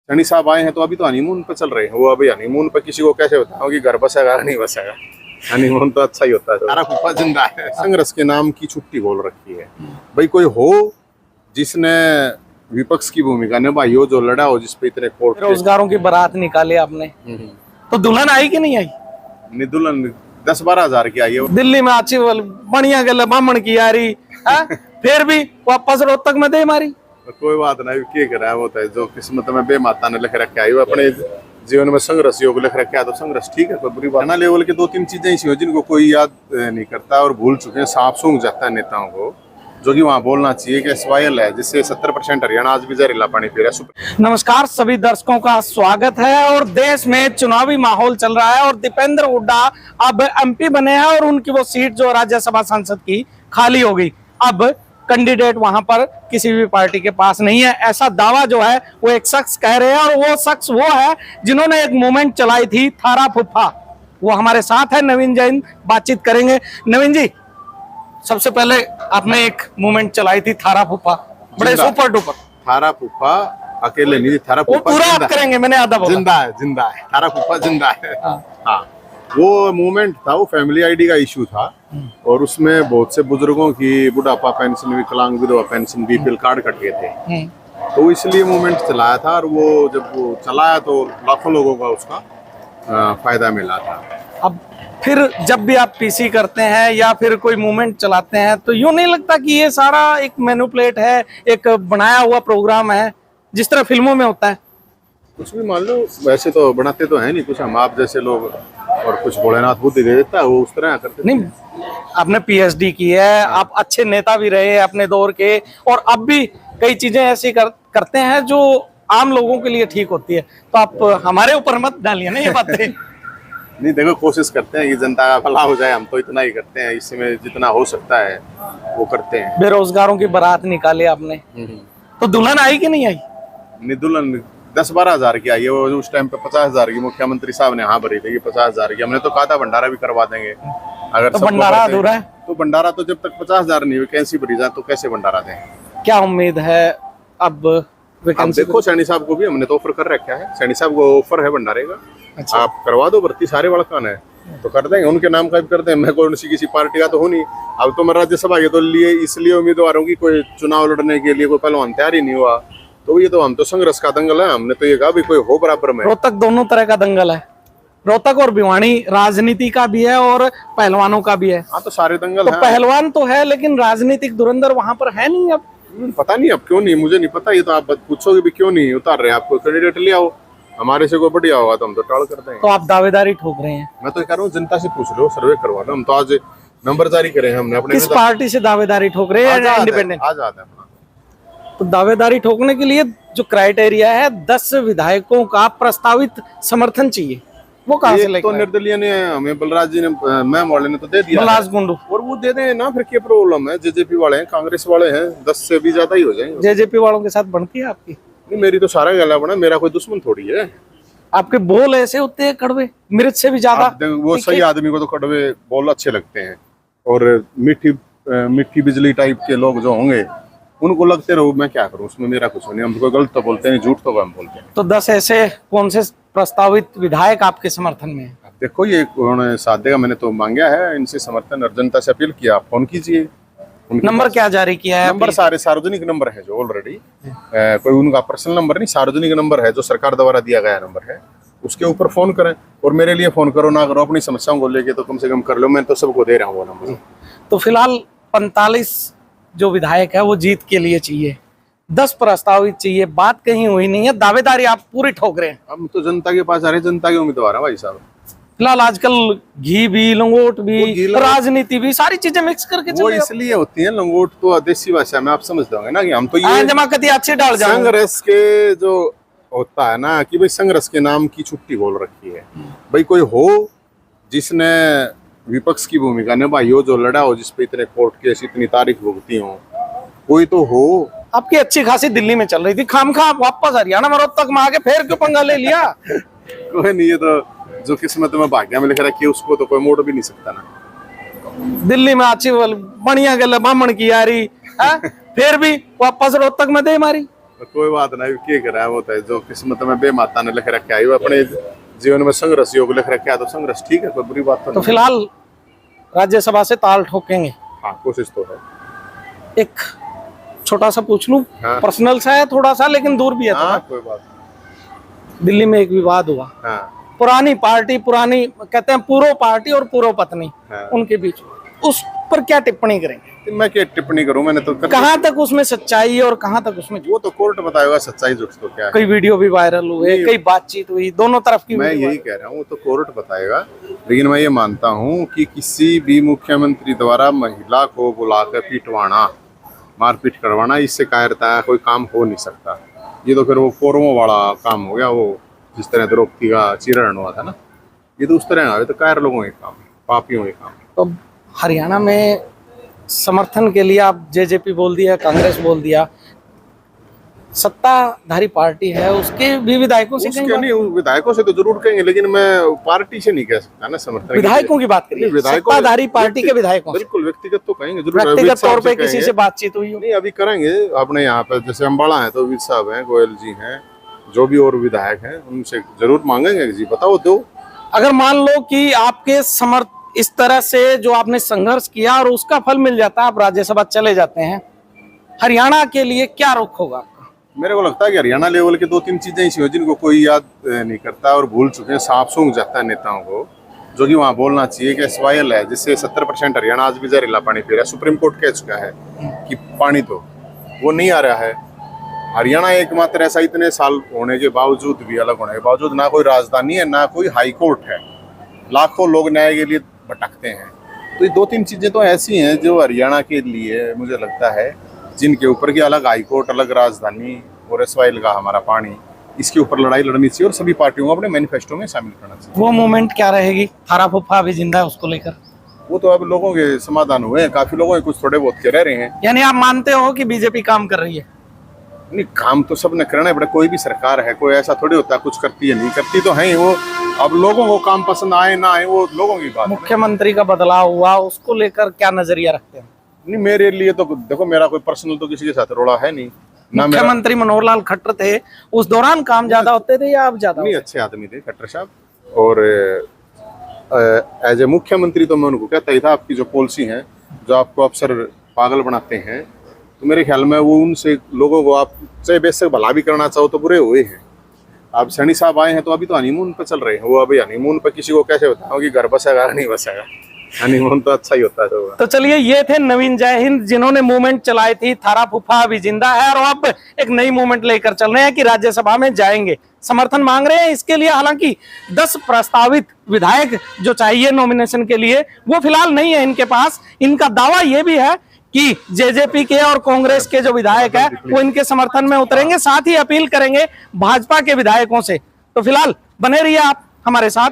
शनि साहब आए हैं तो अभी तो हनीमून पे चल रहे हैं। वो अभी हनीमून पे किसी को कैसे बताओ कि घर बसेगा नहीं बसेगा। हनीमून तो अच्छा ही होता है। सारा फूफा जिंदा है। कांग्रेस के नाम की छुट्टी बोल रखी है। भाई कोई हो जिसने विपक्ष की भूमिका निभाई हो, जो लड़ा हो, जिसपे इतने कोर्ट बेरोजगारों की बारात निकाली आपने, तो दुल्हन आई कि नहीं आई? नहीं, दुल्हन 10-12 हजार की आई है। दिल्ली में अच्छी बढ़िया गल बामण की आ रही है, फिर भी वापस रोहतक में दे मारी। कोई बात नहीं, क्या कर रहा है, होता है जो किस्मत में बेमाता ने लिख रखा है। वो अपने जीवन में संघर्ष योग लिख रखा है तो संघर्ष ठीक है, कोई बुरी बात ना। लेवल के 2-3 चीजें ऐसी हो जिनको कोई याद नहीं करता और भूल चुके हैं। सांप सूंघ जाता है नेताओं को, जो कि वहाँ बोलना चाहिए कि SYL है, जिससे 70% हरियाणा आज भी जहरीला पानी पी रहा है। नमस्कार, सभी दर्शकों का स्वागत है। और देश में चुनावी माहौल चल रहा है और दीपेंद्र हुड्डा अब MP बने हैं और उनकी वो सीट जो राज्यसभा सांसद की खाली हो गई। अब कैंडिडेट वहां पर किसी भी पार्टी के पास नहीं है, ऐसा दावा जो है वो एक शख्स कह रहे हैं। और वो शख्स वो है जिन्होंने एक मूवमेंट चलाई थी, थारा फुफा। वो हमारे साथ है, नवीन जैन, बातचीत करेंगे। नवीन जी, सबसे पहले आपने एक मूवमेंट चलाई थी थारा फुफा, बड़े सुपर डुपर। थारा फूफा अकेले नहीं, थारा वो फूफा पूरा आप करेंगे, मैंने आधा बोला। जिंदा है, जिंदा है, थारा फूफा जिंदा है। हाँ, वो मूवमेंट था, वो फैमिली ID का इशू था और उसमें बहुत से बुजुर्गों की बुढ़ापा पेंशन, विकलांग विधवा पेंशन, BPL कार्ड कट गए थे। तो इसलिए मूवमेंट चलाया था और वो जब वो चलाया तो लाखों लोगों का उसका फायदा मिला था। अब फिर जब भी आप PC करते हैं या फिर कोई मूवमेंट चलाते हैं तो यूं नहीं लगता कि ये सारा एक मैनिपुलेट है, एक बनाया हुआ प्रोग्राम है, जिस तरह फिल्मों में होता है? कुछ भी मान लो, वैसे तो बनाते तो है नहीं कुछ, हम आप जैसे लोग, और कुछ भोलेनाथ बुद्धि दे देता है, वो उस तरह करते नहीं। आपने PhD की है, आप अच्छे नेता भी रहे अपने दौर के, और अब भी कई चीजें ऐसी करते हैं जो आम लोगों के लिए ठीक होती है। तो आप हमारे ऊपर मत डालिए ना ये बातें। नहीं, देखो, कोशिश करते हैं कि जनता का भला हो जाए, हम तो इतना ही करते हैं, इसमें जितना हो सकता है वो करते हैं। बेरोजगारों की बारात निकाली आपने, तो दुल्हन आई कि नहीं आई? नहीं, दुल्हन 10-12 हजार की आई है। वो उस टाइम पे 50 हजार की मुख्यमंत्री साहब ने हाँ भरी थी कि 50 हजार की। हमने तो कहा था भंडारा भी करवा देंगे। अगर तो भंडारा अधूरा है। तो भंडारा तो जब तक 50 हजार नहीं वैकेंसी भरी जाए तो कैसे भंडारा दें? क्या उम्मीद है अब वैकेंसी? देखो, सैनी साहब को भी हमने तो ऑफर कर रखा है। सैनी साहब को ऑफर है भंडारे का। अच्छा। आप करवा दो भर्ती, सारे वड़कान है तो कर देंगे, उनके नाम का भी कर देंगे। मैं कौन सी किसी पार्टी का तो हूँ नहीं। अब तो मैं राज्यसभा के तो लिए इसलिए उम्मीदवारों की कोई चुनाव लड़ने के लिए कोई पहलवान तैयार ही नहीं हुआ। तो ये तो हम तो संघर्ष का दंगल है। हमने तो ये कहा भी कोई हो बराबर में। रोहतक दोनों तरह का दंगल है, रोहतक और भिवानी राजनीति का भी है और पहलवानों का भी है। हाँ, तो सारे दंगल तो हैं। पहलवान तो है लेकिन राजनीतिक धुरंधर वहां पर है नहीं। अब पता नहीं अब क्यों नहीं, मुझे नहीं पता। ये तो आप पूछोगे भी क्यों नहीं उतार रहे, आपको कैंडिडेट ले आओ, हमारे से कोई बढ़िया होगा तो हम तो टाल कर देंगे। तो आप दावेदारी ठोक रहे हैं। मैं तो कह रहा हूँ जनता से पूछ लो, सर्वे करवा लो। हम तो आज नंबर जारी करे हैं हमने अपने। किस पार्टी से दावेदारी ठोक रहे हैं? इंडिपेंडेंट। आजाद है। तो दावेदारी ठोकने के लिए जो क्राइटेरिया है, 10 विधायकों का प्रस्तावित समर्थन चाहिए, वो कहाँ से लेकर? तो निर्दलीय ने हमें, बलराज जी ने, मैम वाले ने तो दे दिया। बलराज कुंडू। और वो दे दें ना, फिर क्या प्रॉब्लम है? JJP वाले हैं, कांग्रेस वाले हैं, 10 से भी ज्यादा ही हो जाएंगे। JJP वालों के साथ बनती है आपकी? नहीं, मेरी तो सारा गला बना, मेरा कोई दुश्मन थोड़ी है। आपके बोल ऐसे होते हैं कड़वे, मिर्च से भी ज्यादा। वो सही आदमी को तो कड़वे बोल अच्छे लगते हैं, और मीठी बिजली टाइप के लोग जो होंगे उनको लगते रहो। मैं क्या करूं, उसमें मेरा कुछ नहीं। हम कोई गलत तो बोलते नहीं, झूठ तो हम बोलते हैं। तो 10 ऐसे कौन से प्रस्तावित विधायक आपके समर्थन में है? देखो, ये उन्होंने साथ देगा, मैंने तो मांगा है इनसे समर्थन और जनता से अपील किया। आप फोन कीजिए। नंबर क्या जारी किया है? नंबर सारे सार्वजनिक नंबर है जो ऑलरेडी, कोई उनका पर्सनल नंबर नहीं, सार्वजनिक नंबर है जो सरकार द्वारा दिया गया नंबर है। उसके ऊपर फोन करें, और मेरे लिए फोन करो ना करो, अपनी समस्याओं को लेके तो कम से कम कर लो। मैं तो सबको दे रहा हूँ वो नंबर। तो फिलहाल 45 जो विधायक है वो जीत के लिए चाहिए, 10 प्रस्तावित चाहिए। बात कहीं हुई नहीं है, दावेदारी आप पूरी ठोक रहे हैं। हम तो जनता के पास आ रहे हैं, जनता के उम्मीदवार है भाई साहब। फिलहाल आजकल घी भी, लंगोट भी, राजनीति भी, सारी चीजें मिक्स करके वो चल इसलिए होती है। लंगोट तो देसी भाषा में आप समझ दोगे ना कि हम तो ये जमाकती अच्छी डाल जाएंगे। संघर्ष के जो होता है ना कि भाई संघर्ष के नाम की छुट्टी बोल रखी है। भाई कोई हो जिसने विपक्ष की भूमिका निभाई हो, जो लड़ा हो, जिसपे इतने कोर्ट केस, इतनी तारीख भुगती हो, कोई तो हो। आपकी अच्छी खासी दिल्ली में चल रही थी, खामखा आप वापस हरियाणा में रोहतक में आके फिर क्यों पंगा ले लिया? कोई नहीं, ये तो जो किस्मत में भाग्य में लिख रखी है उसको तो कोई मोड़ भी नहीं सकता ना। दिल्ली में अच्छी बढ़िया गल बामण की आ रही है, फिर भी वापस रोहतक में दे मारी। तो कोई बात नहीं, क्या करा होता है, जो किस्मत में बेमाता ने लिख रखा है, वो अपने जीवन में संघर्ष योग लिख रखा है, तो संघर्ष ठीक है, कोई बुरी बात तो तो नहीं। फिलहाल राज्यसभा से ताल ठोकेंगे। हाँ, कोशिश तो है। एक छोटा सा पूछ लूं, हाँ। पर्सनल सा है थोड़ा सा, लेकिन दूर भी है थोड़ा। हाँ, कोई बात नहीं। दिल्ली में एक विवाद हुआ, हाँ, पुरानी पार्टी, पुरानी कहते हैं पूर्व पार्टी और पूर्व पत्नी, हाँ। उनके बीच उस पर क्या टिप्पणी करेंगे? मैं क्या टिप्पणी करूं, मैंने तो कहाँ तक उसमें सच्चाई है और कहाँ तक उसमें वो तो कोर्ट बताएगा सच्चाई झूठ तो क्या है। कई वीडियो भी वायरल हुए, कई बातचीत हुई, दोनों तरफ की मैं वीडियो यही कह रहा हूँ, वो तो कोर्ट बताएगा, लेकिन मैं ये मानता हूँ कि किसी भी मुख्यमंत्री द्वारा महिला को बुलाकर पिटवाना, मारपीट करवाना, इससे कायरता कोई काम हो नहीं सकता। ये तो फिर वो कौरवों वाला काम हो गया, वो जिस तरह द्रौपदी का चीरहरण हुआ था ना, ये तो उस तरह ना, ये तो कायर लोगों के काम, पापियों के काम। तो हरियाणा में समर्थन के लिए आप जेजेपी बोल दिया, कांग्रेस बोल दिया, सत्ताधारी पार्टी है, उसके भी विधायकों से उसके नहीं, विधायकों से तो जरूर कहेंगे, लेकिन मैं पार्टी से नहीं कह सकता ना समर्थन। विधायकों की बात करिए, सत्ताधारी पार्टी के विधायकों से। बिल्कुल व्यक्तिगत तो कहेंगे जरूर, व्यक्तिगत तौर पे किसी से बातचीत हुई हो? नहीं, अभी करेंगे। अपने यहाँ पे जैसे अम्बाड़ा है तो विद साहब हैं, गोयल जी हैं, जो भी और विधायक हैं, उनसे जरूर मांगेंगे जी बताओ दो। अगर मान लो कि आपके इस तरह से जो आपने संघर्ष किया और उसका फल मिल जाता है, आप राज्यसभा चले जाते हैं, हरियाणा के लिए क्या रुख होगा आपका? मेरे को लगता है कि हरियाणा लेवल के 2-3 चीजें ऐसी हो जिनको कोई याद नहीं करता और भूल चुके हैं, सांप सूंघ जाता है नेताओं को, जो कि वहाँ बोलना चाहिए कि SYL है, जिससे 70% हरियाणा आज भी जहरीला पानी पी रहा है। सुप्रीम कोर्ट कह चुका है कि पानी तो वो नहीं आ रहा है। हरियाणा एकमात्र ऐसा इतने साल होने के बावजूद भी, अलग होने के बावजूद, ना कोई राजधानी है, ना कोई हाई कोर्ट है, लाखों लोग न्याय के लिए भटकते हैं। तो ये 2-3 चीजें तो ऐसी हैं जो हरियाणा के लिए मुझे लगता है, जिनके ऊपर की अलग हाई कोर्ट, अलग राजधानी और SYL का हमारा पानी, इसके ऊपर लड़ाई लड़नी चाहिए और सभी पार्टियों को अपने मैनिफेस्टो में शामिल करना चाहिए। वो मूवमेंट क्या रहेगी? थारा फुफा अभी जिंदा है, उसको लेकर वो तो अब लोगों के समाधान हुए हैं, काफी लोगों के कुछ थोड़े बहुत के रह रहे हैं। यानी आप मानते हो कि बीजेपी काम कर रही है? नहीं, काम तो सबने करना है, बड़ा कोई भी सरकार है, कोई ऐसा थोड़ी होता है कुछ करती है, नहीं करती तो है ही वो। अब लोगों को काम पसंद आए ना आए, वो लोगों की बात है। मुख्यमंत्री का बदलाव हुआ, उसको लेकर क्या नजरिया रखते हैं? नहीं, मेरे लिए तो देखो, मेरा कोई पर्सनल तो किसी के साथ रोड़ा है नहीं ना। मुख्यमंत्री मनोहर लाल खट्टर थे, उस दौरान काम ज्यादा होते थे या अब ज्यादा? नहीं, अच्छे आदमी थे खट्टर साहब, और एज ए मुख्यमंत्री तो मैं उनको कहता ही था, आपकी जो पॉलिसी है, जो आपको अफसर पागल बनाते हैं, तो मेरे ख्याल में वो उनसे लोगों को, आप चाहे बेशक भला भी करना चाहो तो बुरे हुए हैं। आप सैनी साहब आए हैं तो अभी तो हनीमून पे चल रहे हैं, वो अभी हनीमून पे किसी को कैसे बताओ कि घर बसेगा नहीं बसेगा, हनीमून तो अच्छा ही होता है। तो चलिए, ये थे नवीन जय हिंद, जिन्होंने मूवमेंट चलाई थी थारा फुफा अभी जिंदा है, और अब एक नई मूवमेंट लेकर चल रहे हैं कि राज्यसभा में जाएंगे, समर्थन मांग रहे हैं इसके लिए। हालांकि 10 प्रस्तावित विधायक जो चाहिए नॉमिनेशन के लिए, वो फिलहाल नहीं है इनके पास। इनका दावा ये भी है कि जेजेपी के और कांग्रेस के जो विधायक है वो इनके समर्थन में उतरेंगे, साथ ही अपील करेंगे भाजपा के विधायकों से। तो फिलहाल बने रहिए आप हमारे साथ।